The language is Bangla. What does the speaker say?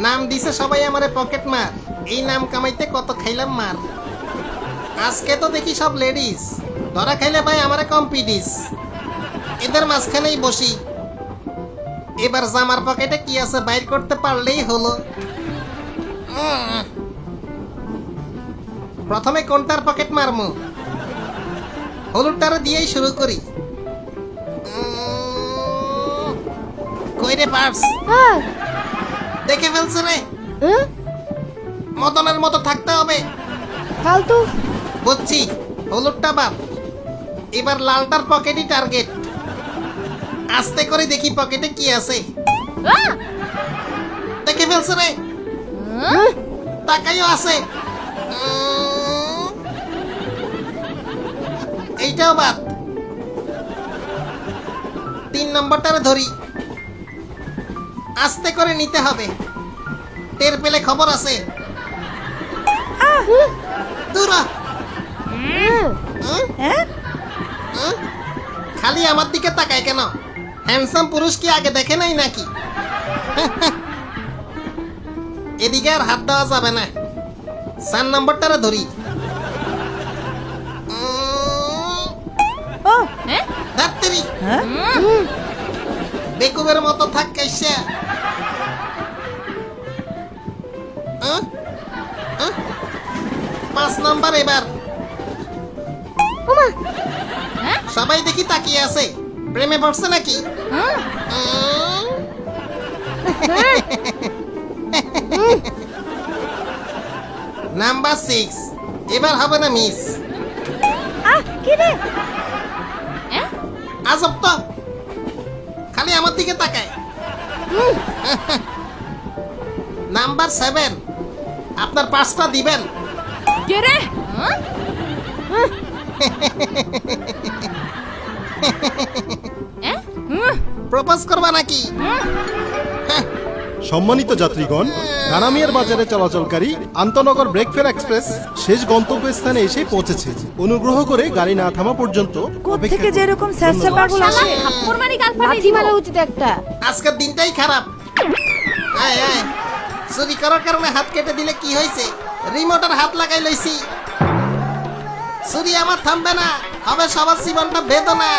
নাম দিছে সবাই আমারে পকেট মার। এই নাম কামাইতে কত খাইলাম মার। আজকে তো দেখি সব লেডিস, ধরা খাইলে ভাই আমারে কম্পিটিস। এদের মাঝখানেই বসি, এবার জামার পকেটে কি আছে বাইর করতে পারলেই হলো। প্রথমে কোনটার পকেট মারমু? হলুদটারে দিয়েই শুরু করি। কই রে পার্স? হ্যাঁ। দেখে ফেলছে রে। হ্যাঁ? মদনের মতো থাকতে হবে। ফালতু। বুঝছি, হলুদটা বাদ। এবার লালটার পকেটই টার্গেট। আস্তে করে দেখি পকেটে কি আছে। দেখে ফেলছে রে। টাকাইও আছে। এইটাও বাদ। 3 নম্বরটারে ধরি। আস্তে করে নিতে হবে, টের পেলে খবর আছে। দূরা। খালি আমার দিকে তাকায় কেন? হ্যান্ডসাম পুরুষ কি আগে দেখে নাই নাকি? এদিকে আর হাত দেওয়া যাবে না। 4 নম্বরটারে ধরি। ধাত্তেরি, বেকুবের মতো থাক কাইসা। 5 নম্বর এবার। সবাই দেখি তাকিয়ে আছে, প্রেমে পড়ছে নাকি? নাম্বার 6, এবার হবে না মিস। আজব তো, খালি আমার দিকে তাকায়। নাম্বার 7, আপনার পাঁচটা দিবেন। প্রপোজ করবা নাকি? সম্মানিত যাত্রীগণ, রানামিয়ার বাজারে চলাচলকারী আন্তনগর ব্রেকফেয়ার এক্সপ্রেস শেষ গন্তব্যস্থানে এসে পৌঁছেছে। অনুগ্রহ করে গাড়ি না থামা পর্যন্ত থেকে যেরকম স্যাঁচা পাগল আসে লাথি মারা উচিত একটা। আজকের দিনটাই খারাপ। আয় আয়, চুরি করার কারণে হাত কেটে দিলে কি হয়েছে? রিমোটের হাত লাগাই লইছি। চুরি আমার থামবে না, হবে সবার জীবনটা বেদনা।